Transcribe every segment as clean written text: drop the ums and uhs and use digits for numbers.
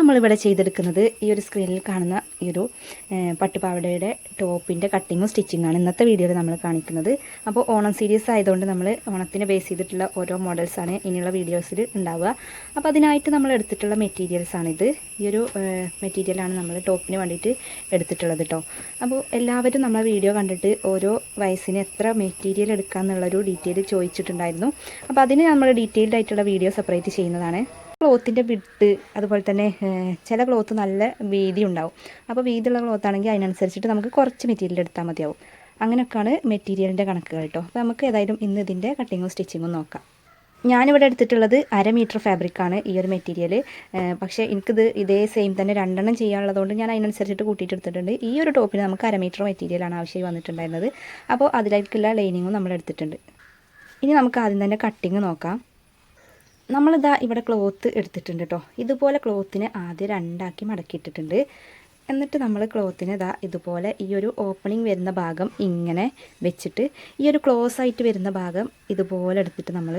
നമ്മളിവിടെ ചെയ്തെടുക്കുന്നത് ഈ ഒരു സ്ക്രീനിൽ കാണുന്ന ഈ ഒരു പട്ടുപാവാടയുടെ ടോപ്പിൻ്റെ കട്ടിങ്ങും സ്റ്റിച്ചിങ്ങാണ് ഇന്നത്തെ വീഡിയോയിൽ നമ്മൾ കാണിക്കുന്നത്. അപ്പോൾ ഓണം സീരീസ് ആയതുകൊണ്ട് നമ്മൾ ഓണത്തിനെ ബേസ് ചെയ്തിട്ടുള്ള ഓരോ മോഡൽസാണ് ഇനിയുള്ള വീഡിയോസിൽ ഉണ്ടാവുക. അപ്പോൾ അതിനായിട്ട് നമ്മൾ എടുത്തിട്ടുള്ള മെറ്റീരിയൽസാണിത്. ഈ ഒരു മെറ്റീരിയലാണ് നമ്മൾ ടോപ്പിന് വേണ്ടിയിട്ട് എടുത്തിട്ടുള്ളത് കേട്ടോ. അപ്പോൾ എല്ലാവരും നമ്മളെ വീഡിയോ കണ്ടിട്ട് ഓരോ വയസ്സിന് എത്ര മെറ്റീരിയൽ എടുക്കാമെന്നുള്ളൊരു ഡീറ്റെയിൽ ചോദിച്ചിട്ടുണ്ടായിരുന്നു. അപ്പോൾ അതിന് നമ്മൾ ഡീറ്റെയിൽഡ് ആയിട്ടുള്ള വീഡിയോ സെപ്പറേറ്റ് ചെയ്യുന്നതാണ്. ക്ലോത്തിൻ്റെ വിട്ട് അതുപോലെ തന്നെ ചില ക്ലോത്ത് നല്ല വീതി ഉണ്ടാവും. അപ്പോൾ വീതിയുള്ള ക്ലോത്ത് ആണെങ്കിൽ അതിനനുസരിച്ചിട്ട് നമുക്ക് കുറച്ച് മെറ്റീരിയൽ എടുത്താൽ മതിയാവും. അങ്ങനെയൊക്കെയാണ് മെറ്റീരിയലിൻ്റെ കണക്കുകൾ കേട്ടോ. അപ്പോൾ നമുക്ക് ഏതായാലും ഇന്ന് ഇതിൻ്റെ കട്ടിങ്ങും സ്റ്റിച്ചിങ്ങും നോക്കാം. ഞാനിവിടെ എടുത്തിട്ടുള്ളത് 1/2 മീറ്റർ ഫാബ്രിക്കാണ് ഈ ഒരു മെറ്റീരിയൽ. പക്ഷേ എനിക്കിത് ഇതേ സെയിം തന്നെ രണ്ടെണ്ണം ചെയ്യാനുള്ളതുകൊണ്ട് ഞാൻ അതിനനുസരിച്ചിട്ട് കൂട്ടിയിട്ട് എടുത്തിട്ടുണ്ട്. ഈ ഒരു ടോപ്പിന് നമുക്ക് 1/2 മീറ്റർ മെറ്റീരിയലാണ് ആവശ്യമായി വന്നിട്ടുണ്ടായിരുന്നത്. അപ്പോൾ അതിലേക്കുള്ള ലൈനിങ്ങും നമ്മൾ എടുത്തിട്ടുണ്ട്. ഇനി നമുക്ക് ആദ്യം തന്നെ കട്ടിങ് നോക്കാം. നമ്മളിതാ ഇവിടെ ക്ലോത്ത് എടുത്തിട്ടുണ്ട് കേട്ടോ. ഇതുപോലെ ക്ലോത്തിനെ ആദ്യം രണ്ടാക്കി മടക്കിയിട്ടിട്ടുണ്ട്. എന്നിട്ട് നമ്മൾ ക്ലോത്തിന് ഇതാ ഇതുപോലെ ഈ ഒരു ഓപ്പണിങ് വരുന്ന ഭാഗം ഇങ്ങനെ വെച്ചിട്ട് ഈ ഒരു ക്ലോസ് ആയിട്ട് വരുന്ന ഭാഗം ഇതുപോലെ എടുത്തിട്ട് നമ്മൾ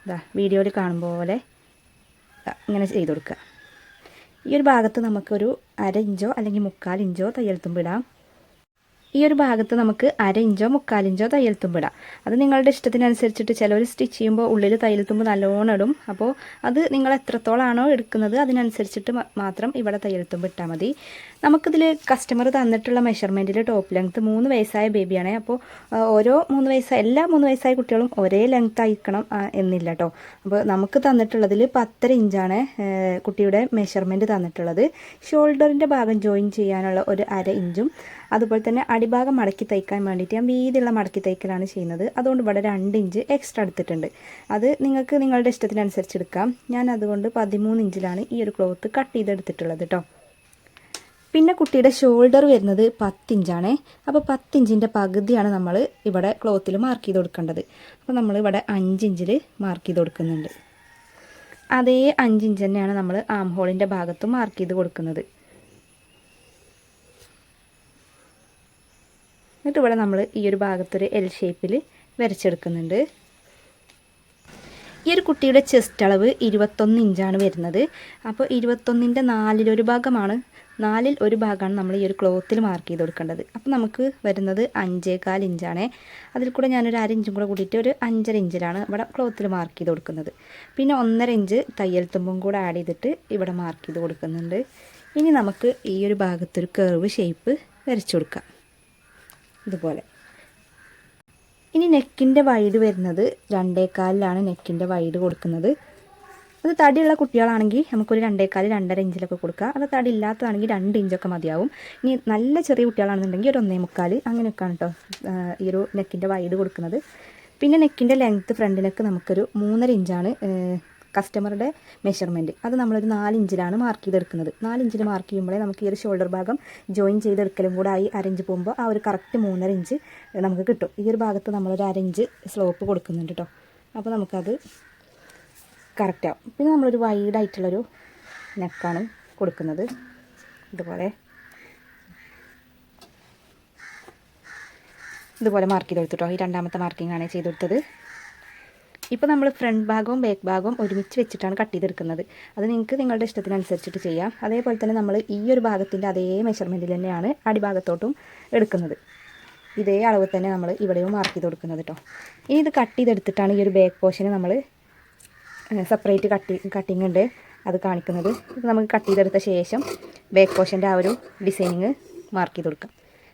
ഇതാ വീഡിയോയിൽ കാണും പോലെ ഇങ്ങനെ ചെയ്ത് കൊടുക്കുക. ഈ ഒരു ഭാഗത്ത് നമുക്കൊരു 1/2 ഇഞ്ചോ അല്ലെങ്കിൽ 1/4 ഇഞ്ചോ തയ്യൽ തുമ്പിടാം. ഈ ഒരു ഭാഗത്ത് നമുക്ക് 1/2 ഇഞ്ചോ 1/4 ഇഞ്ചോ തയ്യൽ തുമ്പിടാം. അത് നിങ്ങളുടെ ഇഷ്ടത്തിനനുസരിച്ചിട്ട് ചിലർ സ്റ്റിച്ച് ചെയ്യുമ്പോൾ ഉള്ളിൽ തയ്യൽ തുമ്പ് നല്ലോണം ഇടും. അപ്പോൾ അത് നിങ്ങൾ എത്രത്തോളാണോ എടുക്കുന്നത് അതിനനുസരിച്ചിട്ട് മാത്രം ഇവിടെ തയ്യൽ തുമ്പ് ഇട്ടാൽ മതി. നമുക്കിതിൽ കസ്റ്റമർ തന്നിട്ടുള്ള മെഷർമെൻറ്റിൽ ടോപ്പ് ലെങ്ത്ത് 3 വയസ്സായ ബേബിയാണ്. അപ്പോൾ ഓരോ 3 വയസ്സായ എല്ലാ 3 വയസ്സായ കുട്ടികളും ഒരേ ലെങ്ത്ത് ആയിരിക്കണം എന്നില്ല കേട്ടോ. അപ്പോൾ നമുക്ക് തന്നിട്ടുള്ളതിൽ 10.5 ഇഞ്ചാണ് കുട്ടിയുടെ മെഷർമെൻറ്റ് തന്നിട്ടുള്ളത്. ഷോൾഡറിൻ്റെ ഭാഗം ജോയിൻ ചെയ്യാനുള്ള ഒരു 1/2 ഇഞ്ചും അതുപോലെ തന്നെ അടിഭാഗം മടക്കി തയ്ക്കാൻ വേണ്ടിയിട്ട് ഞാൻ വീതിയുള്ള മടക്കി തയ്ക്കലാണ് ചെയ്യുന്നത്. അതുകൊണ്ട് ഇവിടെ 2 ഇഞ്ച് എക്സ്ട്രാ എടുത്തിട്ടുണ്ട്. അത് നിങ്ങൾക്ക് നിങ്ങളുടെ ഇഷ്ടത്തിനനുസരിച്ച് എടുക്കാം. ഞാൻ അതുകൊണ്ട് 13 ഇഞ്ചിലാണ് ഈ ഒരു ക്ലോത്ത് കട്ട് ചെയ്തെടുത്തിട്ടുള്ളത് കേട്ടോ. പിന്നെ കുട്ടിയുടെ ഷോൾഡർ വരുന്നത് 10 ഇഞ്ചാണ്. അപ്പോൾ 10 ഇഞ്ചിൻ്റെ പകുതിയാണ് നമ്മൾ ഇവിടെ ക്ലോത്തിൽ മാർക്ക് ചെയ്ത് കൊടുക്കേണ്ടത്. അപ്പോൾ നമ്മൾ ഇവിടെ 5 ഇഞ്ചിൽ മാർക്ക് ചെയ്ത് കൊടുക്കുന്നുണ്ട്. അതേ 5 ഇഞ്ച് തന്നെയാണ് നമ്മൾ ആം ഹോളിൻ്റെ ഭാഗത്തും മാർക്ക് ചെയ്ത് കൊടുക്കുന്നത്. എന്നിട്ട് ഇവിടെ നമ്മൾ ഈ ഒരു ഭാഗത്തൊരു എൽ ഷേപ്പിൽ വരച്ചെടുക്കുന്നുണ്ട്. ഈ ഒരു കുട്ടിയുടെ ചെസ്റ്റ് അളവ് 21 ഇഞ്ചാണ് വരുന്നത്. അപ്പോൾ 21ൻ്റെ 4/1 ഭാഗമാണ് 4/1 ഭാഗമാണ് നമ്മൾ ഈ ഒരു ക്ലോത്തിൽ മാർക്ക് ചെയ്ത് കൊടുക്കേണ്ടത്. അപ്പോൾ നമുക്ക് വരുന്നത് 5.25 ഇഞ്ചാണ്. അതിൽ കൂടെ ഞാനൊരു 1/2 ഇഞ്ചും കൂടെ കൂടിയിട്ട് ഒരു 5.5 ഇഞ്ചിലാണ് ഇവിടെ ക്ലോത്തിൽ മാർക്ക് ചെയ്ത് കൊടുക്കുന്നത്. പിന്നെ 1.5 ഇഞ്ച് തയ്യൽ തുമ്പും കൂടെ ആഡ് ചെയ്തിട്ട് ഇവിടെ മാർക്ക് ചെയ്ത് കൊടുക്കുന്നുണ്ട്. ഇനി നമുക്ക് ഈ ഒരു ഭാഗത്തൊരു കർവ് ഷേപ്പ് വരച്ചു കൊടുക്കാം ഇതുപോലെ. ഇനി നെക്കിൻ്റെ വൈഡ് വരുന്നത് 2.25 നെക്കിൻ്റെ വൈഡ് കൊടുക്കുന്നത്. അത് തടിയുള്ള കുട്ടികളാണെങ്കിൽ നമുക്കൊരു 2.25 2.5 ഇഞ്ചിലൊക്കെ കൊടുക്കുക. അത് തടി ഇല്ലാത്തതാണെങ്കിൽ 2 ഇഞ്ചൊക്കെ മതിയാവും. ഇനി നല്ല ചെറിയ കുട്ടികളാണെന്നുണ്ടെങ്കിൽ ഒരു 1.25 അങ്ങനെയൊക്കെയാണ് കേട്ടോ ഈ ഒരു നെക്കിൻ്റെ വൈഡ് കൊടുക്കുന്നത്. പിന്നെ നെക്കിൻ്റെ ലെങ്ത്ത് ഫ്രണ്ട് നെക്ക് നമുക്കൊരു 3.5 ഇഞ്ചാണ് കസ്റ്റമറുടെ മെഷർമെൻറ്റ്. അത് നമ്മളൊരു 4 ഇഞ്ചിലാണ് മാർക്ക് ചെയ്തെടുക്കുന്നത്. 4 ഇഞ്ചിൽ മാർക്ക് ചെയ്യുമ്പോഴേ നമുക്ക് ഈ ഒരു ഷോൾഡർ ഭാഗം ജോയിൻ ചെയ്തെടുക്കലും കൂടെ ആയി 1/2 ഇഞ്ച് പോകുമ്പോൾ ആ ഒരു കറക്റ്റ് 3.5 ഇഞ്ച് നമുക്ക് കിട്ടും. ഈ ഒരു ഭാഗത്ത് നമ്മളൊരു 1/2 ഇഞ്ച് സ്ലോപ്പ് കൊടുക്കുന്നുണ്ട് കേട്ടോ. അപ്പോൾ നമുക്കത് കറക്റ്റാവും. പിന്നെ നമ്മളൊരു വൈഡായിട്ടുള്ളൊരു നെക്കാണ് കൊടുക്കുന്നത് ഇതുപോലെ മാർക്ക് ചെയ്ത് കൊടുത്തിട്ടോ. ഈ രണ്ടാമത്തെ മാർക്കിംഗ് ആണ് ചെയ്ത് കൊടുത്തത്. ഇപ്പോൾ നമ്മൾ ഫ്രണ്ട് ഭാഗവും ബാക്ക് ഭാഗവും ഒരുമിച്ച് വെച്ചിട്ടാണ് കട്ട് ചെയ്തെടുക്കുന്നത്. അത് നിങ്ങൾക്ക് നിങ്ങളുടെ ഇഷ്ടത്തിനനുസരിച്ചിട്ട് ചെയ്യാം. അതേപോലെ തന്നെ നമ്മൾ ഈ ഒരു ഭാഗത്തിൻ്റെ അതേ മെഷർമെൻറ്റിൽ തന്നെയാണ് അടിഭാഗത്തോട്ടും എടുക്കുന്നത്. ഇതേ അളവ് തന്നെ നമ്മൾ ഇവിടെയും മാർക്ക് ചെയ്ത് കൊടുക്കുന്നത് കേട്ടോ. ഇനി ഇത് കട്ട് ചെയ്തെടുത്തിട്ടാണ് ഈ ഒരു ബാക്ക് പോർഷന് നമ്മൾ സെപ്പറേറ്റ് കട്ടിങ് ഉണ്ട് അത് കാണിക്കുന്നത്. ഇത് നമുക്ക് കട്ട് ചെയ്തെടുത്ത ശേഷം ബാക്ക് പോർഷൻ്റെ ആ ഒരു ഡിസൈനിങ് മാർക്ക് ചെയ്ത് കൊടുക്കാം.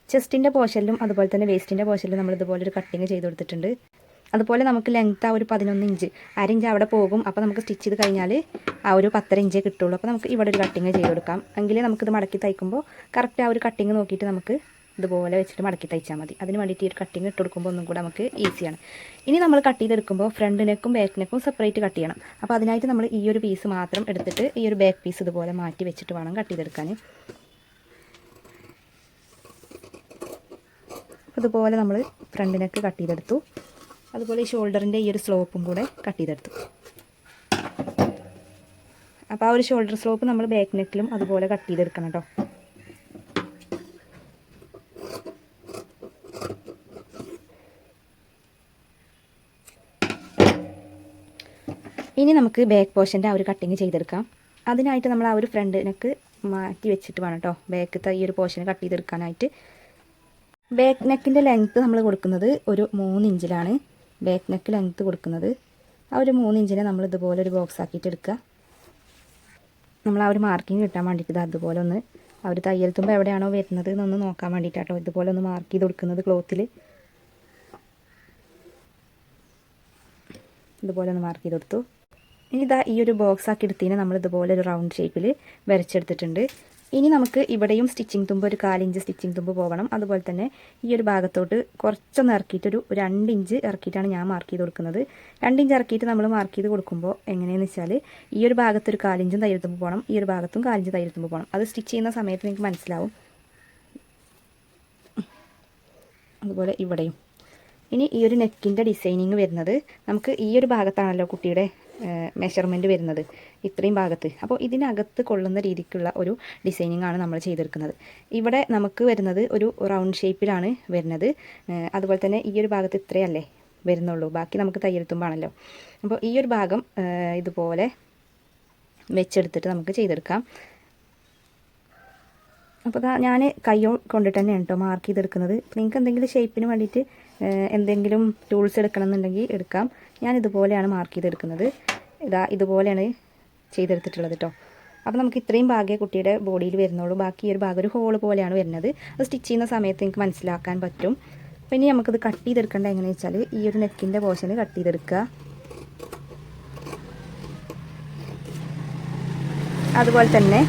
ചെസ്റ്റിൻ്റെ പോർഷനിലും അതുപോലെ തന്നെ വേസ്റ്റിൻ്റെ പോർഷനിലും നമ്മൾ ഇതുപോലെ ഒരു കട്ടിങ് ചെയ്ത് കൊടുത്തിട്ടുണ്ട്. അതുപോലെ നമുക്ക് ലെങ്ത്ത് ആ ഒരു 11 ഇഞ്ച് 1/2 ഇഞ്ച് അവിടെ പോകും. അപ്പോൾ നമുക്ക് സ്റ്റിച്ച് ചെയ്ത് കഴിഞ്ഞാൽ ആ ഒരു 10.5 ഇഞ്ചേ കിട്ടുള്ളൂ. അപ്പോൾ നമുക്ക് ഇവിടെ ഒരു കട്ടിങ് ചെയ്ത് കൊടുക്കാം. എങ്കിലേ നമുക്കിത് മടക്കി തയ്ക്കുമ്പോൾ കറക്റ്റ് ആ ഒരു കട്ടിങ് നോക്കിയിട്ട് നമുക്ക് ഇതുപോലെ വെച്ചിട്ട് മടക്കി തയ്ച്ചാൽ മതി. അതിന് വേണ്ടിയിട്ട് ഈ ഒരു കട്ടിങ് ഇട്ട് കൊടുക്കുമ്പോൾ ഒന്നും കൂടെ നമുക്ക് ഈസിയാണ്. ഇനി നമ്മൾ കട്ട് ചെയ്തെടുക്കുമ്പോൾ ഫ്രണ്ട് നെക്കും ബാക്ക് നെക്കും സെപ്പറേറ്റ് കട്ട് ചെയ്യണം. അപ്പോൾ അതിനായിട്ട് നമ്മൾ ഈ ഒരു പീസ് മാത്രം എടുത്തിട്ട് ഈ ഒരു ബാക്ക് പീസ് ഇതുപോലെ മാറ്റി വെച്ചിട്ട് വേണം കട്ട് ചെയ്തെടുക്കാൻ. അതുപോലെ നമ്മൾ ഫ്രണ്ട് നെക്ക് കട്ട് ചെയ്തെടുത്തു. അതുപോലെ ഈ ഷോൾഡറിൻ്റെ ഈ ഒരു സ്ലോപ്പും കൂടെ കട്ട് ചെയ്തെടുത്തു. അപ്പോൾ ആ ഒരു ഷോൾഡർ സ്ലോപ്പ് നമ്മൾ ബാക്ക് നെക്കിലും അതുപോലെ കട്ട് ചെയ്തെടുക്കണം കേട്ടോ. ഇനി നമുക്ക് ബാക്ക് പോർഷൻ്റെ ആ ഒരു കട്ടിങ് ചെയ്തെടുക്കാം. അതിനായിട്ട് നമ്മൾ ആ ഒരു ഫ്രണ്ട് നെക്ക് മാറ്റി വെച്ചിട്ട് വേണം കേട്ടോ ബാക്കത്തെ ഈ ഒരു പോർഷൻ കട്ട് ചെയ്തെടുക്കാനായിട്ട്. ബാക്ക് നെക്കിൻ്റെ ലെങ്ത്ത് നമ്മൾ കൊടുക്കുന്നത് ഒരു 3 ഇഞ്ചിലാണ്. ബാക്ക് നെക്ക് ലെങ്ത്ത് കൊടുക്കുന്നത് ആ ഒരു 3 ഇഞ്ചിനെ നമ്മൾ ഇതുപോലെ ഒരു ബോക്സ് ആക്കിയിട്ട് എടുക്കുക. നമ്മൾ ആ ഒരു മാർക്കിങ് കിട്ടാൻ വേണ്ടിയിട്ട് അതുപോലെ ഒന്ന് ആ ഒരു തയ്യൽ തുമ്പ് എവിടെയാണോ വരുന്നത് എന്നൊന്ന് നോക്കാൻ വേണ്ടിയിട്ടാട്ടോ ഇതുപോലെ ഒന്ന് മാർക്ക് ചെയ്ത് കൊടുക്കുന്നത് ക്ലോത്തിൽ. ഇതുപോലെ ഒന്ന് മാർക്ക് ചെയ്ത് കൊടുത്തു. ഇനി ഇതാ ഈ ഒരു ബോക്സ് ആക്കി എടുത്തതിന് നമ്മൾ ഇതുപോലെ ഒരു റൗണ്ട് ഷേപ്പിൽ വരച്ചെടുത്തിട്ടുണ്ട്. ഇനി നമുക്ക് ഇവിടെയും സ്റ്റിച്ചിങ് തുമ്പ് ഒരു 1/4 ഇഞ്ച് സ്റ്റിച്ചിങ് തുമ്പ് പോകണം. അതുപോലെ തന്നെ ഈ ഒരു ഭാഗത്തോട്ട് കുറച്ചൊന്ന് ഇറക്കിയിട്ടൊരു 2 ഇഞ്ച് ഇറക്കിയിട്ടാണ് ഞാൻ മാർക്ക് ചെയ്ത് കൊടുക്കുന്നത്. 2 ഇഞ്ച് ഇറക്കിയിട്ട് നമ്മൾ മാർക്ക് ചെയ്ത് കൊടുക്കുമ്പോൾ എങ്ങനെയാണെന്ന് വെച്ചാൽ ഈ ഒരു ഭാഗത്ത് ഒരു 1/4 ഇഞ്ചും തയ്യൽ തുമ്പ് പോകണം, ഈ ഒരു ഭാഗത്തും 1/4 ഇഞ്ച് തയ്യൽ തുമ്പ് പോകണം. അത് സ്റ്റിച്ച് ചെയ്യുന്ന സമയത്ത് നിങ്ങൾക്ക് മനസ്സിലാവും. അതുപോലെ ഇവിടെയും. ഇനി ഈ ഒരു നെക്കിൻ്റെ ഡിസൈനിങ് വരുന്നത് നമുക്ക് ഈ ഒരു ഭാഗത്താണല്ലോ കുട്ടിയുടെ മെഷർമെൻറ്റ് വരുന്നത്, ഇത്രയും ഭാഗത്ത്. അപ്പോൾ ഇതിനകത്ത് കൊള്ളുന്ന രീതിക്കുള്ള ഒരു ഡിസൈനിങ് ആണ് നമ്മൾ ചെയ്തെടുക്കുന്നത്. ഇവിടെ നമുക്ക് വരുന്നത് ഒരു റൗണ്ട് ഷേപ്പിലാണ് വരുന്നത്. അതുപോലെ തന്നെ ഈ ഒരു ഭാഗത്ത് ഇത്രയല്ലേ വരുന്നുള്ളൂ, ബാക്കി നമുക്ക് തയ്യൽ തുമ്പാണല്ലോ. അപ്പോൾ ഈ ഒരു ഭാഗം ഇതുപോലെ വെച്ചെടുത്തിട്ട് നമുക്ക് ചെയ്തെടുക്കാം. അപ്പോൾ ഞാൻ കൈ കൊണ്ടിട്ട് തന്നെയാണ് കേട്ടോ മാർക്ക് ചെയ്തെടുക്കുന്നത്. നിങ്ങൾക്ക് എന്തെങ്കിലും ഷേപ്പിന് വേണ്ടിയിട്ട് എന്തെങ്കിലും ടൂൾസ് എടുക്കണം എന്നുണ്ടെങ്കിൽ എടുക്കാം. ഞാൻ ഇതുപോലെയാണ് മാർക്ക് ചെയ്തെടുക്കുന്നത്. ഇതുപോലെയാണ് ചെയ്തെടുത്തിട്ടുള്ളത് കേട്ടോ. അപ്പോൾ നമുക്ക് ഇത്രയും ഭാഗമേ കുട്ടിയുടെ ബോഡിയിൽ വരുന്നുള്ളൂ, ബാക്കി ഈ ഒരു ഭാഗം ഒരു ഹോൾ പോലെയാണ് വരുന്നത്. അത് സ്റ്റിച്ച് ചെയ്യുന്ന സമയത്ത് നിങ്ങൾക്ക് മനസ്സിലാക്കാൻ പറ്റും. പിന്നെ നമുക്കത് കട്ട് ചെയ്തെടുക്കേണ്ട എങ്ങനെയാണെന്ന് വെച്ചാൽ ഈ ഒരു നെക്കിൻ്റെ പോർഷന് കട്ട് ചെയ്തെടുക്കുക. അതുപോലെ തന്നെ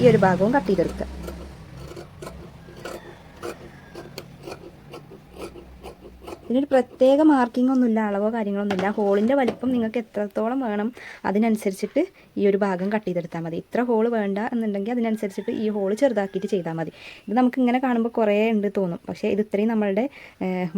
ഈ ഒരു ഭാഗവും കട്ട് ചെയ്തെടുക്കുക. ഇതിനൊരു പ്രത്യേക മാർക്കിംഗ് ഒന്നുമില്ല, അളവോ കാര്യങ്ങളൊന്നുമില്ല. ഹോളിൻ്റെ വലിപ്പം നിങ്ങൾക്ക് എത്രത്തോളം വേണം അതിനനുസരിച്ചിട്ട് ഈ ഒരു ഭാഗം കട്ട് ചെയ്തെടുത്താൽ മതി. ഇത്ര ഹോൾ വേണ്ട എന്നുണ്ടെങ്കിൽ അതിനനുസരിച്ചിട്ട് ഈ ഹോൾ ചെറുതാക്കിയിട്ട് ചെയ്താൽ മതി. ഇത് നമുക്ക് ഇങ്ങനെ കാണുമ്പോൾ കുറേ ഉണ്ട് തോന്നും, പക്ഷേ ഇത് ഇത്രയും നമ്മളുടെ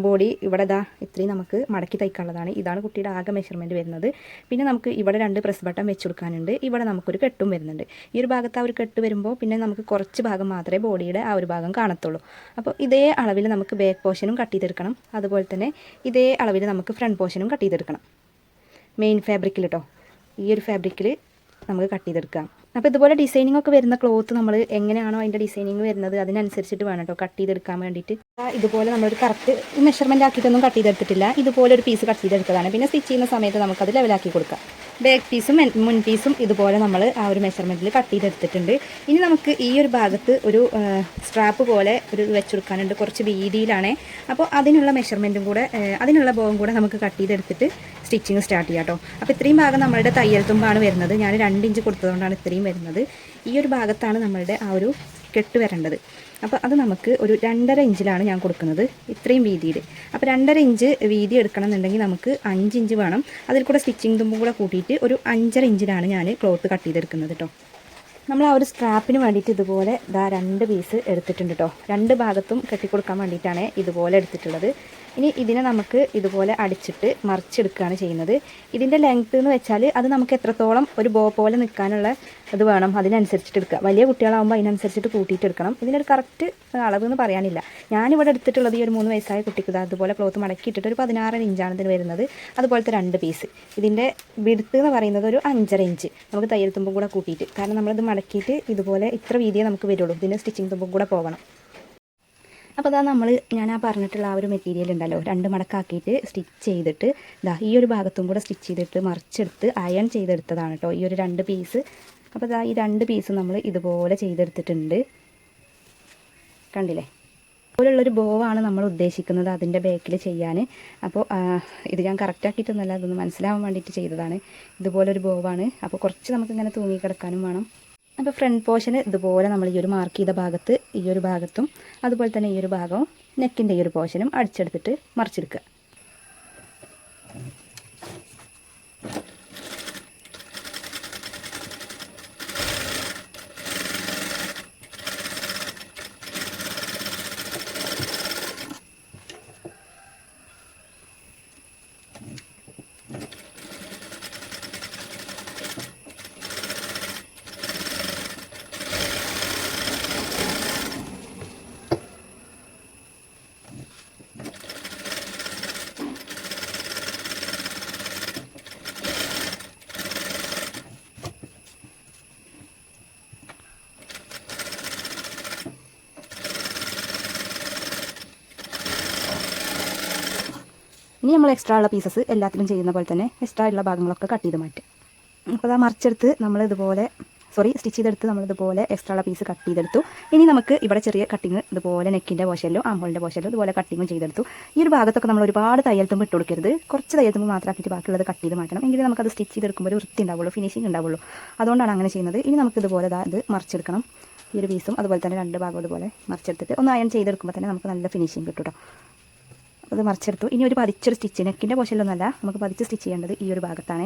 ബോഡി ഇവിടെ ഇത്രയും നമുക്ക് മടക്കി തയ്ക്കാനുള്ളതാണ്. ഇതാണ് കുട്ടിയുടെ ആകെ മെഷർമെൻറ്റ് വരുന്നത്. പിന്നെ നമുക്ക് ഇവിടെ 2 പ്രസ് ബട്ടൺ വെച്ച് കൊടുക്കാനുണ്ട്. ഇവിടെ നമുക്കൊരു കെട്ടും വരുന്നുണ്ട്. ഈ ഒരു ഭാഗത്ത് ആ ഒരു കെട്ട് വരുമ്പോൾ പിന്നെ നമുക്ക് കുറച്ച് ഭാഗം മാത്രമേ ബോഡിയുടെ ആ ഒരു ഭാഗം കാണത്തുള്ളൂ. അപ്പോൾ ഇതേ അളവിൽ നമുക്ക് ബാക്ക് പോർഷനും കട്ട് ചെയ്തെടുക്കണം. അതുപോലെ തന്നെ ഇതേ അളവിൽ നമുക്ക് ഫ്രണ്ട് പോർഷനും കട്ട് ചെയ്തെടുക്കണം. മെയിൻ ഫാബ്രിക്കിൽ കേട്ടോ, ഈ ഒരു ഫാബ്രിക്കിൽ നമുക്ക് കട്ട് ചെയ്തെടുക്കാം. അപ്പോൾ ഇതുപോലെ ഡിസൈനിങ് ഒക്കെ വരുന്ന ക്ലോത്ത് നമ്മൾ എങ്ങനെയാണോ അതിൻ്റെ ഡിസൈനിങ് വരുന്നത് അതിനനുസരിച്ചിട്ട് വേണം കേട്ടോ കട്ട് ചെയ്തെടുക്കാൻ വേണ്ടിയിട്ട്. ഇതുപോലെ നമ്മളൊരു കറക്റ്റ് മെഷർമെൻറ്റ് ആക്കിയിട്ടൊന്നും കട്ട് ചെയ്തെടുത്തിട്ടില്ല, ഇതുപോലെ ഒരു പീസ് കട്ട് ചെയ്തെടുത്തതാണ്. പിന്നെ സ്റ്റിച്ച് ചെയ്യുന്ന സമയത്ത് നമുക്കത് ലെവലാക്കി കൊടുക്കാം. ബാക്ക് പീസും മുൻ പീസും ഇതുപോലെ നമ്മൾ ആ ഒരു മെഷർമെൻറ്റിൽ കട്ട് ചെയ്തെടുത്തിട്ടുണ്ട്. ഇനി നമുക്ക് ഈ ഒരു ഭാഗത്ത് ഒരു സ്ട്രാപ്പ് പോലെ ഒരു വെച്ച് കൊടുക്കാനുണ്ട്, കുറച്ച് വീതിയിലാണ്. അപ്പോൾ അതിനുള്ള മെഷർമെൻറ്റും കൂടെ അതിനുള്ള ബോവും കൂടെ നമുക്ക് കട്ട് ചെയ്തെടുത്തിട്ട് സ്റ്റിച്ചിങ് സ്റ്റാർട്ട് ചെയ്യാം കേട്ടോ. അപ്പോൾ ഇത്രയും ഭാഗം നമ്മളുടെ തയ്യൽ തുമ്പാണ് വരുന്നത്. ഞാൻ 2 ഇഞ്ച് കൊടുത്തതുകൊണ്ടാണ് ഇത്രയും വരുന്നത്. ഈ ഒരു ഭാഗത്താണ് നമ്മളുടെ ആ ഒരു കെട്ട് വരേണ്ടത്. അപ്പോൾ അത് നമുക്ക് ഒരു 2.5 ഇഞ്ചിലാണ് ഞാൻ കൊടുക്കുന്നത്, ഇത്രയും വീതിയിൽ. അപ്പോൾ 2.5 ഇഞ്ച് വീതി എടുക്കണം എന്നുണ്ടെങ്കിൽ നമുക്ക് 5 ഇഞ്ച് വേണം. അതിൽ കൂടെ സ്റ്റിച്ചിങ് തുമ്പും കൂടെ കൂട്ടിയിട്ട് ഒരു 5.5 ഇഞ്ചിലാണ് ഞാൻ ക്ലോത്ത് കട്ട് ചെയ്തെടുക്കുന്നത് കേട്ടോ. നമ്മൾ ആ ഒരു സ്ട്രാപ്പിന് വേണ്ടിയിട്ട് ഇതുപോലെ 2 പീസ് എടുത്തിട്ടുണ്ട് കേട്ടോ. 2 ഭാഗത്തും കെട്ടിക്കൊടുക്കാൻ വേണ്ടിയിട്ടാണ് ഇതുപോലെ എടുത്തിട്ടുള്ളത്. ഇനി ഇതിനെ നമുക്ക് ഇതുപോലെ അടിച്ചിട്ട് മറിച്ചെടുക്കുകയാണ് ചെയ്യുന്നത്. ഇതിൻ്റെ ലെങ്ത്ത് എന്ന് വെച്ചാൽ അത് നമുക്ക് എത്രത്തോളം ഒരു ബോ പോലെ നിൽക്കാനുള്ള ഇത് വേണം അതിനനുസരിച്ചിട്ട് എടുക്കുക. വലിയ കുട്ടികളാകുമ്പോൾ അതിനനുസരിച്ചിട്ട് കൂട്ടിയിട്ട് എടുക്കണം. ഇതിനൊരു കറക്റ്റ് അളവ് എന്ന് പറയാനില്ല. ഞാനിവിടെ എടുത്തിട്ടുള്ളത് ഈ ഒരു 3 വയസ്സായ കുട്ടിക്ക് അതുപോലെ ക്ലോത്ത് മടക്കിയിട്ടിട്ട് ഒരു 16 ഇഞ്ചാണ് ഇതിന് വരുന്നത്. അതുപോലത്തെ 2 പീസ്. ഇതിൻ്റെ വിഡ്ത്ത് എന്ന് പറയുന്നത് ഒരു 5.5 ഇഞ്ച് നമുക്ക് തയ്യൽ തുമ്പും കൂടെ കൂട്ടിയിട്ട്, കാരണം നമ്മളിത് മടക്കിയിട്ട് ഇതുപോലെ ഇത്ര വീതിയെ നമുക്ക് വരുള്ളൂ. ഇതിന് സ്റ്റിച്ചിങ് തുമ്പും കൂടെ പോകണം. അപ്പോൾ ഞാൻ ആ പറഞ്ഞിട്ടുള്ള ആ ഒരു മെറ്റീരിയൽ ഉണ്ടല്ലോ 2 മടക്കാക്കിയിട്ട് സ്റ്റിച്ച് ചെയ്തിട്ട് ഈ ഒരു ഭാഗത്തും കൂടെ സ്റ്റിച്ച് ചെയ്തിട്ട് മറിച്ചെടുത്ത് അയൺ ചെയ്തെടുത്തതാണ് കേട്ടോ ഈ ഒരു 2 പീസ്. അപ്പോൾ ഈ 2 പീസ് നമ്മൾ ഇതുപോലെ ചെയ്തെടുത്തിട്ടുണ്ട്, കണ്ടില്ലേ? ഇതുപോലുള്ളൊരു ബോവാണ് നമ്മൾ ഉദ്ദേശിക്കുന്നത് അതിൻ്റെ ബാക്കിൽ ചെയ്യാൻ. അപ്പോൾ ഇത് ഞാൻ കറക്റ്റാക്കിയിട്ടൊന്നുമല്ല, അതൊന്ന് മനസ്സിലാവാൻ വേണ്ടിയിട്ട് ചെയ്തതാണ്. ഇതുപോലൊരു ബോവാണ്. അപ്പോൾ കുറച്ച് നമുക്കിങ്ങനെ തൂങ്ങിക്കിടക്കാനും വേണം. അപ്പോൾ ഫ്രണ്ട് പോർഷന് ഇതുപോലെ നമ്മൾ ഈ ഒരു മാർക്ക് ചെയ്ത ഭാഗത്ത് ഈ ഒരു ഭാഗത്തും അതുപോലെ തന്നെ ഈ ഒരു ഭാഗവും നെക്കിൻ്റെ ഈ ഒരു പോർഷനും അടിച്ചെടുത്തിട്ട് മറിച്ചെടുക്കുക. ഇനി നമ്മൾ എക്സ്ട്രാ ഉള്ള പീസസ് എല്ലാത്തിലും ചെയ്യുന്ന പോലെ തന്നെ എക്സ്ട്രാ ഉള്ള ഭാഗങ്ങളൊക്കെ കട്ട് ചെയ്ത് മാറ്റും. അപ്പോൾ അത് മറിച്ചെടുത്ത് നമ്മളിതുപോലെ സ്റ്റിച്ച് ചെയ്തെടുത്ത് നമ്മളിതുപോലെ എക്സ്ട്രാ ഉള്ള പീസ് കട്ട് ചെയ്തെടുത്തു. ഇനി നമുക്ക് ഇവിടെ ചെറിയ കട്ടിങ് ഇതുപോലെ നെക്കിൻ്റെ പോഷനിലോ ആംഹോളിൻ്റെ പോഷനിലോ ഇതുപോലെ കട്ടിങ്ങും ചെയ്തെടുത്തു. ഈ ഒരു ഭാഗത്തൊക്കെ നമ്മൾ ഒരുപാട് തയ്യൽ തുമ്പ് ഇട്ട് കൊടുക്കരുത്. കുറച്ച് തയ്യൽ തുമ്പ് മാത്രമാക്കിയിട്ട് ബാക്കിയുള്ളത് കട്ട് ചെയ്ത് മാറ്റണം. എങ്കിലും നമുക്കത് സ്റ്റിച്ച് ചെയ്തെടുക്കുമ്പോൾ ഒരു വൃത്തി ഉണ്ടാവുള്ളൂ, ഫിനിഷിംഗ് ഉണ്ടാവുള്ളൂ. അതുകൊണ്ടാണ് അങ്ങനെ ചെയ്യുന്നത്. ഇനി നമുക്ക് ഇതുപോലെ ഇത് മറിച്ചെടുക്കണം. ഈ ഒരു പീസും അതുപോലെ തന്നെ രണ്ട് ഭാഗം ഇതുപോലെ മറിച്ചെടുത്തിട്ട് ഒന്ന് അയൺ ചെയ്തെടുക്കുമ്പോൾ തന്നെ നമുക്ക് നല്ല ഫിനിഷിംഗ് കിട്ടും കേട്ടോ. അത് മറിച്ചെടുത്തു. ഇനി ഒരു പതിച്ചൊരു സ്റ്റിച്ച്, നെക്കിൻ്റെ പോഷനിലൊന്നുമല്ല, നമുക്ക് പതിച്ച് സ്റ്റിച്ച് ചെയ്യേണ്ടത് ഈ ഒരു ഭാഗത്താണ്.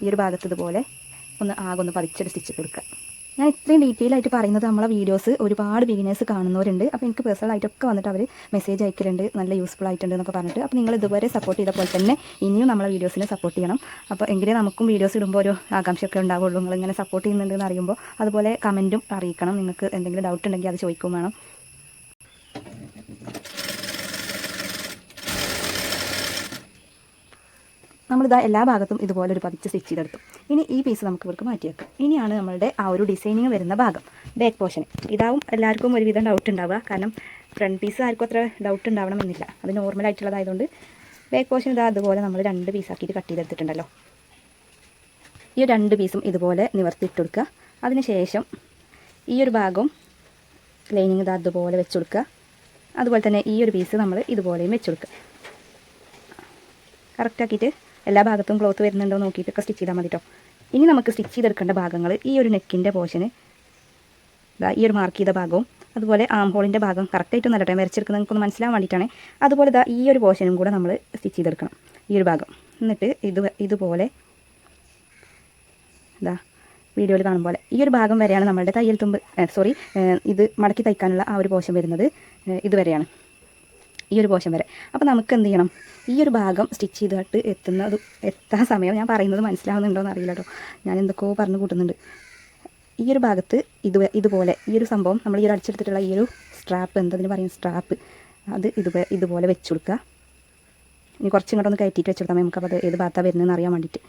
ഈ ഒരു ഭാഗത്ത് ഇതുപോലെ ഒന്ന് പതിച്ചൊരു സ്റ്റിച്ച് കൊടുക്കുക. ഞാൻ ഇത്രയും ഡീറ്റെയിൽ ആയിട്ട് പറയുന്നത് നമ്മളെ വീഡിയോസ് ഒരുപാട് ബിഗിനേഴ്സ് കാണുന്നവരുണ്ട്. അപ്പോൾ എനിക്ക് പേഴ്സണലായിട്ടൊക്കെ വന്നിട്ട് അവർ മെസ്സേജ് അയക്കലുണ്ട്, നല്ല യൂസ്ഫുൾ ആയിട്ടുണ്ട് എന്നൊക്കെ പറഞ്ഞിട്ട്. അപ്പോൾ നിങ്ങൾ ഇതുവരെ സപ്പോർട്ട് ചെയ്ത പോലെ തന്നെ ഇനിയും നമ്മളെ വീഡിയോസിനെ സപ്പോർട്ട് ചെയ്യണം. അപ്പോൾ എങ്കിലേ നമുക്കും വീഡിയോസ് ഇടുമ്പോൾ ഒരു ആകാംക്ഷയൊക്കെ ഉണ്ടാവുള്ളൂ. നിങ്ങളിങ്ങനെ സപ്പോർട്ട് ചെയ്യുന്നുണ്ടെന്ന് അറിയുമ്പോൾ അതുപോലെ കമൻറ്റും അറിയിക്കണം. നിങ്ങൾക്ക് എന്തെങ്കിലും ഡൗട്ട് ഉണ്ടെങ്കിൽ അത് ചോദിക്കും വേണം. നമ്മളിതാ എല്ലാ ഭാഗത്തും ഇതുപോലെ ഒരു പതിച്ച് സ്റ്റിച്ച് ചെയ്തെടുത്തു. ഇനി ഈ പീസ് നമുക്ക് ഇവർക്ക് മാറ്റി വെക്കാം. ഇനിയാണ് നമ്മളുടെ ആ ഒരു ഡിസൈനിങ് വരുന്ന ഭാഗം, ബാക്ക് പോർഷൻ. ഇതാവും എല്ലാവർക്കും ഒരുവിധം ഡൗട്ട് ഉണ്ടാവുക. കാരണം ഫ്രണ്ട് പീസ് ആർക്കും അത്ര ഡൗട്ട് ഉണ്ടാവണമെന്നില്ല, അത് നോർമലായിട്ടുള്ളതായതുകൊണ്ട്. ബാക്ക് പോർഷൻ ഇതാ അതുപോലെ നമ്മൾ 2 പീസാക്കിയിട്ട് കട്ട് ചെയ്തെടുത്തിട്ടുണ്ടല്ലോ. ഈ 2 പീസും ഇതുപോലെ നിവർത്തിയിട്ട് കൊടുക്കുക. അതിനുശേഷം ഈ ഒരു ഭാഗവും ലൈനിങ് ഇതാ അതുപോലെ വെച്ച് കൊടുക്കുക. അതുപോലെ തന്നെ ഈ ഒരു പീസ് നമ്മൾ ഇതുപോലെയും വെച്ച് കൊടുക്കുക. കറക്റ്റാക്കിയിട്ട് എല്ലാ ഭാഗത്തും ക്ലോത്ത് വരുന്നുണ്ടോ നോക്കിയിട്ടൊക്കെ സ്റ്റിച്ച് ചെയ്താൽ മതി കേട്ടോ. ഇനി നമുക്ക് സ്റ്റിച്ച് ചെയ്തെടുക്കേണ്ട ഭാഗങ്ങൾ ഈ ഒരു നെക്കിൻ്റെ പോർഷന് ഈ ഒരു മാർക്ക് ചെയ്ത ഭാഗവും അതുപോലെ ആം ഹോളിൻ്റെ ഭാഗം കറക്റ്റായിട്ട് നല്ല ടൈം വരച്ചെടുക്കുന്നത് നമുക്കൊന്ന് മനസ്സിലാൻ വേണ്ടിയിട്ടാണ്. അതുപോലെ ഈ ഒരു പോർഷനും കൂടെ നമ്മൾ സ്റ്റിച്ച് ചെയ്തെടുക്കണം, ഈ ഒരു ഭാഗം. എന്നിട്ട് ഇതുപോലെ വീഡിയോയിൽ കാണും പോലെ ഈ ഒരു ഭാഗം വരെയാണ് നമ്മളുടെ തയ്യൽ തുമ്പ് ഇത് മടക്കി തയ്ക്കാനുള്ള ആ ഒരു പോർഷൻ വരുന്നത്. ഇതുവരെയാണ്, ഈ ഒരു പോർഷൻ വരെ. അപ്പോൾ നമുക്ക് എന്ത് ചെയ്യണം, ഈ ഒരു ഭാഗം സ്റ്റിച്ച് ചെയ്തിട്ട് എത്താൻ സമയം ഞാൻ പറയുന്നത് മനസ്സിലാവുന്നുണ്ടോ എന്ന് അറിയില്ല കേട്ടോ, ഞാൻ എന്തൊക്കെയോ പറഞ്ഞു കൂട്ടുന്നുണ്ട്. ഈ ഒരു ഭാഗത്ത് ഇതുപോലെ ഈ ഒരു സംഭവം നമ്മൾ ഈ ഒരു അടിച്ചെടുത്തിട്ടുള്ള ഈ ഒരു സ്ട്രാപ്പ്, എന്തതിന് പറയും, സ്ട്രാപ്പ്, അത് ഇതുപോലെ വെച്ച് കൊടുക്കുക. ഇനി കുറച്ച് ഇങ്ങോട്ടൊന്ന് കയറ്റിയിട്ട് വെച്ച് കൊടുത്താൽ നമുക്കപ്പോൾ അത് ഏത് ഭാഗത്താണ് വരുന്നതെന്ന് അറിയാൻ വേണ്ടിയിട്ട്.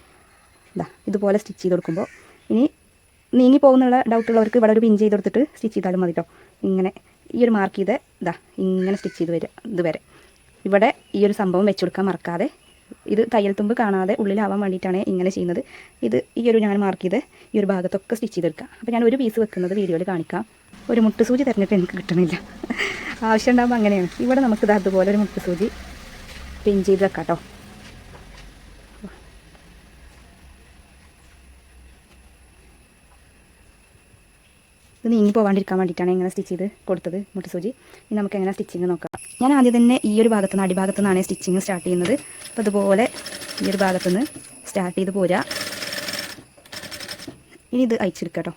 ഇതുപോലെ സ്റ്റിച്ച് ചെയ്ത് കൊടുക്കുമ്പോൾ ഇനി നീങ്ങി പോകുന്നുള്ള ഡൗട്ടുള്ളവർക്ക് ഇവിടെ ഒരു പിൻ ചെയ്ത് കൊടുത്തിട്ട് സ്റ്റിച്ച് ചെയ്താലും മതി കേട്ടോ. ഇങ്ങനെ ഈ ഒരു മാർക്ക് ചെയ്ത് ഇങ്ങനെ സ്റ്റിച്ച് ചെയ്ത് വരിക. ഇതുവരെ ഇവിടെ ഈ ഒരു സംഭവം വെച്ച് കൊടുക്കാൻ മറക്കാതെ. ഇത് തയ്യൽ തുമ്പ് കാണാതെ ഉള്ളിലാവാൻ വേണ്ടിയിട്ടാണ് ഇങ്ങനെ ചെയ്യുന്നത്. ഈ ഒരു ഞാൻ മാർക്ക് ചെയ്ത് ഈ ഒരു ഭാഗത്തൊക്കെ സ്റ്റിച്ച് ചെയ്തെടുക്കാം. അപ്പോൾ ഞാൻ ഒരു പീസ് വെക്കുന്നത് വീഡിയോയിൽ കാണിക്കാം. ഒരു മുട്ടുസൂചി തിരഞ്ഞിട്ട് എനിക്ക് കിട്ടണില്ല, ആവശ്യം ഉണ്ടാകുമ്പോൾ അങ്ങനെയാണ്. ഇവിടെ നമുക്ക് അതുപോലെ ഒരു മുട്ടുസൂചി പിൻ ചെയ്ത് വെക്കാം കേട്ടോ. ഇത് നീങ്ങി പോകാണ്ടിരിക്കാൻ വേണ്ടിയിട്ടാണ് ഇങ്ങനെ സ്റ്റിച്ച് ചെയ്ത് കൊടുത്തത് മുട്ടുസൂചി. ഇനി നമുക്ക് എങ്ങനെ സ്റ്റിച്ചിങ് നോക്കാം. ഞാൻ ആദ്യം തന്നെ ഈ ഒരു ഭാഗത്തുനിന്ന് അടിഭാഗത്തു നിന്നാണ് സ്റ്റിച്ചിങ് സ്റ്റാർട്ട് ചെയ്യുന്നത്. അപ്പോൾ അതുപോലെ ഈ ഒരു ഭാഗത്തുനിന്ന് സ്റ്റാർട്ട് ചെയ്ത് പോരാ. ഇനി ഇത് അയച്ചെടുക്കാം കേട്ടോ.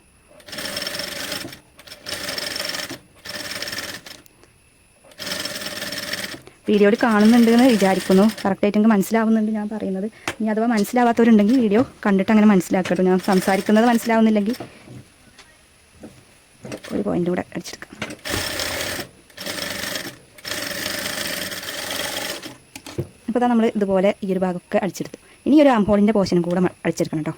വീഡിയോയിൽ കാണുന്നുണ്ടെന്ന് വിചാരിക്കുന്നു, കറക്റ്റായിട്ട് എനിക്ക് മനസ്സിലാവുന്നുണ്ട് ഞാൻ പറയുന്നത്. ഇനി അഥവാ മനസ്സിലാവാത്തവരുണ്ടെങ്കിൽ വീഡിയോ കണ്ടിട്ട് അങ്ങനെ മനസ്സിലാക്കട്ടോ. ഞാൻ സംസാരിക്കുന്നത് മനസ്സിലാവുന്നില്ലെങ്കിൽ ഒരു പോയിന്റ് കൂടെ അടിച്ചെടുക്കാം. അപ്പോൾ നമ്മൾ ഇതുപോലെ ഈ ഒരു ഭാഗമൊക്കെ അടിച്ചെടുത്തു. ഇനി ഒരു ആംഹോളിൻ്റെ പോർഷനും കൂടെ അടിച്ചെടുക്കണം കേട്ടോ.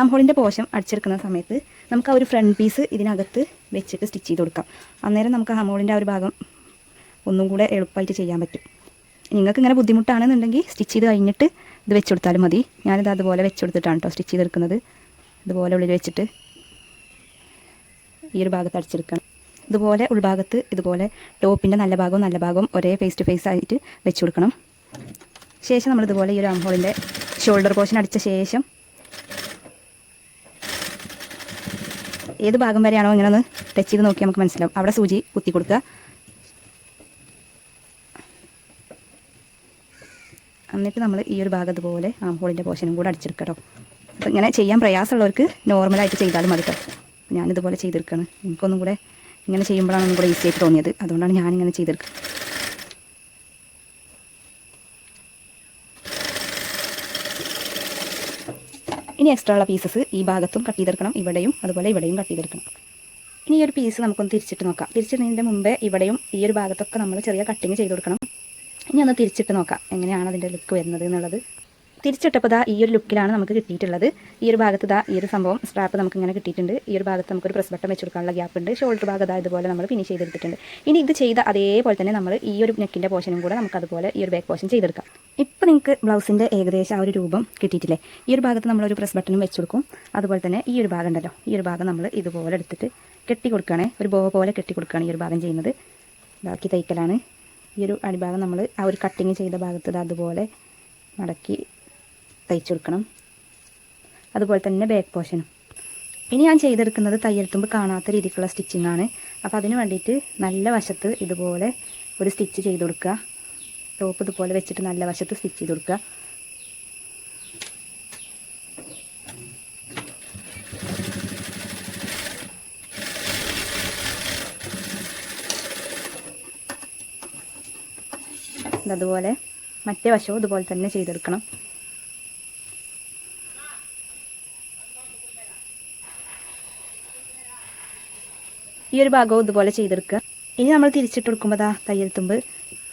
ആംഹോളിൻ്റെ പോർഷൻ അടിച്ചെടുക്കുന്ന സമയത്ത് നമുക്ക് ആ ഒരു ഫ്രണ്ട് പീസ് ഇതിനകത്ത് വെച്ചിട്ട് സ്റ്റിച്ച് ചെയ്ത് കൊടുക്കാം. അന്നേരം നമുക്ക് ആംഹോളിൻ്റെ ആ ഒരു ഭാഗം ഒന്നും കൂടെ എളുപ്പമായിട്ട് ചെയ്യാൻ പറ്റും. നിങ്ങൾക്ക് ഇങ്ങനെ ബുദ്ധിമുട്ടാണെന്നുണ്ടെങ്കിൽ സ്റ്റിച്ച് ചെയ്ത് കഴിഞ്ഞിട്ട് ഇത് വെച്ച് കൊടുത്താലും മതി. ഞാനിത് അതുപോലെ വെച്ച് കൊടുത്തിട്ടാണ് കേട്ടോ സ്റ്റിച്ച് ചെയ്തെടുക്കുന്നത്. ഇതുപോലെ ഉള്ളിൽ വെച്ചിട്ട് ഈ ഒരു ഭാഗത്ത് അടിച്ചെടുക്കണം. ഇതുപോലെ ഉൾഭാഗത്ത് ഇതുപോലെ ടോപ്പിൻ്റെ നല്ല ഭാഗവും ഒരേ ഫേസ് ടു ഫേസ് ആയിട്ട് വെച്ച് കൊടുക്കണം. ശേഷം നമ്മളിതുപോലെ ഈ ഒരു ആംഹോളിൻ്റെ ഷോൾഡർ പോർഷൻ അടിച്ച ശേഷം ഏത് ഭാഗം വരെയാണോ ഇങ്ങനെ ഒന്ന് ടച്ച് ചെയ്ത് നോക്കി നമുക്ക് മനസ്സിലാവും. അവിടെ സൂചി കുത്തി കൊടുക്കുക. എന്നിട്ട് നമ്മൾ ഈ ഒരു ഭാഗം ഇതുപോലെ ആംഹോളിൻ്റെ പോർഷനും കൂടെ അടിച്ചെടുക്കാം കേട്ടോ. അപ്പോൾ ഇങ്ങനെ ചെയ്യാൻ പ്രയാസമുള്ളവർക്ക് നോർമലായിട്ട് ചെയ്താലും മതി കേട്ടോ. ഞാനിതുപോലെ ചെയ്തെടുക്കുകയാണ്. എനിക്കൊന്നും കൂടെ ഇങ്ങനെ ചെയ്യുമ്പോഴാണ് ഒന്നും കൂടെ ഈസി ആയിട്ട് തോന്നിയത്, അതുകൊണ്ടാണ് ഞാനിങ്ങനെ ചെയ്തെടുക്കുക. ഇനി എക്സ്ട്രാ ഉള്ള പീസസ് ഈ ഭാഗത്തും കട്ട് ചെയ്തെടുക്കണം, ഇവിടെയും അതുപോലെ ഇവിടെയും കട്ട് ചെയ്തെടുക്കണം. ഇനി ഈ ഒരു പീസ് നമുക്കൊന്ന് തിരിച്ചിട്ട് നോക്കാം. തിരിച്ചിടുന്നതിൻ്റെ മുമ്പേ ഇവിടെയും ഈ ഒരു ഭാഗത്തൊക്കെ നമ്മൾ ചെറിയ കട്ടിങ് ചെയ്ത് കൊടുക്കണം. ഇനി ഒന്ന് തിരിച്ചിട്ട് നോക്കാം എങ്ങനെയാണ് അതിൻ്റെ ലുക്ക് വരുന്നത് എന്നുള്ളത്. തിരിച്ചിട്ടപ്പോൾ ഈ ഒരു ലുക്കിലാണ് നമുക്ക് കിട്ടിയിട്ടുള്ളത്. ഈ ഒരു ഭാഗത്ത് ഈ ഒരു സംഭവം സ്ട്രാപ്പ് നമുക്ക് ഇങ്ങനെ കിട്ടിയിട്ടുണ്ട്. ഈ ഒരു ഭാഗത്ത് നമുക്കൊരു പ്രസ് ബട്ടൺ വെച്ച് കൊടുക്കാനുള്ള ഗ്യാപ്പ് ഉണ്ട്. ഷോൾഡർ ഭാഗത്ത് ഇതുപോലെ നമ്മൾ ഫിനിഷ് ചെയ്തെടുത്തിട്ടുണ്ട്. ഇനി ഇത് ചെയ്ത അതേപോലെ തന്നെ നമ്മൾ ഈ ഒരു നെക്കിൻ്റെ പോർഷനും കൂടെ നമുക്ക് അതുപോലെ ഈ ഒരു ബാക്ക് പോർഷൻ ചെയ്തെടുക്കാം. ഇപ്പോൾ നിങ്ങൾക്ക് ബ്ലൗസിൻ്റെ ഏകദേശം ആ ഒരു രൂപം കിട്ടിയിട്ടില്ലേ? ഈ ഒരു ഭാഗത്ത് നമ്മളൊരു പ്രസ് ബട്ടണും വെച്ച് കൊടുക്കും. അതുപോലെ തന്നെ ഈ ഒരു ഭാഗം ഉണ്ടല്ലോ, ഈ ഒരു ഭാഗം നമ്മൾ ഇതുപോലെ എടുത്തിട്ട് കെട്ടി കൊടുക്കുകയാണ്. ഒരു ബോ പോലെ കെട്ടി കൊടുക്കുകയാണ് ഈ ഒരു ഭാഗം ചെയ്യുന്നത്. ബാക്കി തയ്ക്കലാണ്. ഈ ഒരു അടിഭാഗം നമ്മൾ ആ ഒരു കട്ടിങ് ചെയ്ത ഭാഗത്ത് അതുപോലെ മടക്കി തയ്ച്ചു കൊടുക്കണം. അതുപോലെ തന്നെ ബാക്ക് പോർഷനും. ഇനി ഞാൻ ചെയ്തെടുക്കുന്നത് തയ്യൽ തുമ്പ് കാണാത്ത രീതിക്കുള്ള സ്റ്റിച്ചിങ് ആണ്. അപ്പോൾ അതിന് വേണ്ടിയിട്ട് നല്ല വശത്ത് ഇതുപോലെ ഒരു സ്റ്റിച്ച് ചെയ്ത് കൊടുക്കുക. ടോപ്പ് ഇതുപോലെ വെച്ചിട്ട് നല്ല വശത്ത് സ്റ്റിച്ച് ചെയ്ത് കൊടുക്കുക. അതുപോലെ മറ്റേ വശവും ഇതുപോലെ തന്നെ ചെയ്തെടുക്കണം. ഈ ഒരു ഭാഗവും ഇതുപോലെ ചെയ്തെടുക്കുക. ഇനി നമ്മൾ തിരിച്ചിട്ട് കൊടുക്കുമ്പോൾ തയ്യൽ തുമ്പ്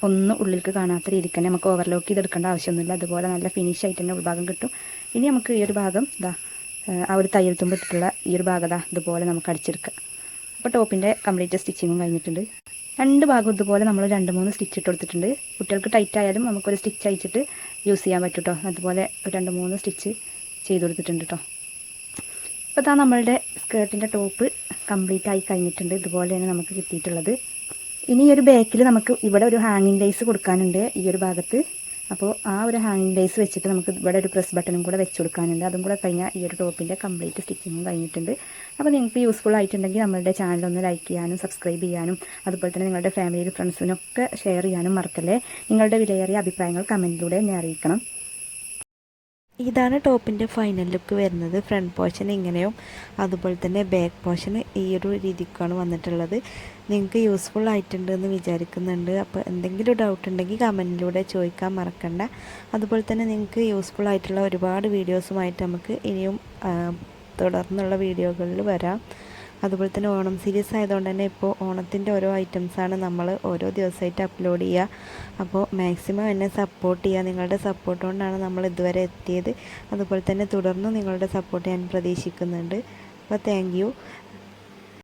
ഒന്ന് ഉള്ളിലേക്ക് കാണാത്ത രീതിക്ക് തന്നെ നമുക്ക് ഓവർലോക്ക് ചെയ്തെടുക്കേണ്ട ആവശ്യമൊന്നുമില്ല. അതുപോലെ നല്ല ഫിനിഷ് ആയിട്ട് തന്നെ ഉൾഭാഗം കിട്ടും. ഇനി നമുക്ക് ഈ ഒരു ഭാഗം ആ ഒരു തയ്യൽ തുമ്പ് ഇട്ടിട്ടുള്ള ഈ ഒരു ഭാഗം ഇതുപോലെ നമുക്ക് അടിച്ചെടുക്കാം. അപ്പോൾ ടോപ്പിൻ്റെ കംപ്ലീറ്റ് സ്റ്റിച്ചിങ്ങും കഴിഞ്ഞിട്ടുണ്ട്. രണ്ട് ഭാഗം ഇതുപോലെ നമ്മൾ 2-3 സ്റ്റിച്ച് ഇട്ട് കൊടുത്തിട്ടുണ്ട്. കുട്ടികൾക്ക് ടൈറ്റ് ആയാലും നമുക്കൊരു സ്റ്റിച്ച് അയച്ചിട്ട് യൂസ് ചെയ്യാൻ പറ്റും കേട്ടോ. അതുപോലെ 2-3 സ്റ്റിച്ച് ചെയ്ത് കൊടുത്തിട്ടുണ്ട് കേട്ടോ. അപ്പോൾ നമ്മളുടെ സ്കേർട്ടിൻ്റെ ടോപ്പ് കംപ്ലീറ്റ് ആയി കഴിഞ്ഞിട്ടുണ്ട്. ഇതുപോലെയാണ് നമുക്ക് കിട്ടിയിട്ടുള്ളത്. ഇനി ഈ ഒരു ബാക്കിൽ നമുക്ക് ഇവിടെ ഒരു ഹാങ്ങിങ് ലേസ് കൊടുക്കാനുണ്ട് ഈ ഒരു ഭാഗത്ത്. അപ്പോൾ ആ ഒരു ഹാങ്ങിങ് ലേസ് വെച്ചിട്ട് നമുക്ക് ഇവിടെ ഒരു പ്രസ് ബട്ടണും കൂടെ വെച്ച് കൊടുക്കാനുണ്ട്. അതും കൂടെ കഴിഞ്ഞാൽ ഈ ഒരു ടോപ്പിൻ്റെ കംപ്ലീറ്റ് സ്റ്റിച്ചിങ്ങും കഴിഞ്ഞിട്ടുണ്ട്. അപ്പോൾ നിങ്ങൾക്ക് യൂസ്ഫുൾ ആയിട്ടുണ്ടെങ്കിൽ നമ്മളുടെ ചാനലൊന്ന് ലൈക്ക് ചെയ്യാനും സബ്സ്ക്രൈബ് ചെയ്യാനും അതുപോലെ തന്നെ നിങ്ങളുടെ ഫാമിലി ഫ്രണ്ട്സിനൊക്കെ ഷെയർ ചെയ്യാനും മറക്കല്ലേ. നിങ്ങളുടെ വിലയേറിയ അഭിപ്രായങ്ങൾ കമൻറ്റിലൂടെ എന്നെ അറിയിക്കണം. ഇതാണ് ടോപ്പിൻ്റെ ഫൈനൽ ലുക്ക് വരുന്നത്. ഫ്രണ്ട് പോർഷൻ ഇങ്ങനെയും അതുപോലെ തന്നെ ബാക്ക് പോർഷൻ ഈ ഒരു രീതിക്കാണ് വന്നിട്ടുള്ളത്. നിങ്ങൾക്ക് യൂസ്ഫുൾ ആയിട്ടുണ്ടെന്ന് വിചാരിക്കുന്നുണ്ട്. അപ്പോൾ എന്തെങ്കിലും ഡൗട്ട് ഉണ്ടെങ്കിൽ കമൻറ്റിലൂടെ ചോദിക്കാൻ മറക്കണ്ട. അതുപോലെ തന്നെ നിങ്ങൾക്ക് യൂസ്ഫുൾ ആയിട്ടുള്ള ഒരുപാട് വീഡിയോസുമായിട്ട് നമുക്ക് ഇനിയും തുടർന്നുള്ള വീഡിയോകളിൽ വരാം. അതുപോലെ തന്നെ ഓണം സീരീസ് ആയതുകൊണ്ട് തന്നെ ഇപ്പോൾ ഓണത്തിൻ്റെ ഓരോ ഐറ്റംസാണ് നമ്മൾ ഓരോ ദിവസമായിട്ട് അപ്ലോഡ് ചെയ്യുക. അപ്പോൾ മാക്സിമം എന്നെ സപ്പോർട്ട് ചെയ്യുക. നിങ്ങളുടെ സപ്പോർട്ട് കൊണ്ടാണ് നമ്മൾ ഇതുവരെ എത്തിയത്. അതുപോലെ തന്നെ തുടർന്നും നിങ്ങളുടെ സപ്പോർട്ട് ഞാൻ പ്രതീക്ഷിക്കുന്നുണ്ട്. അപ്പോൾ താങ്ക് യു.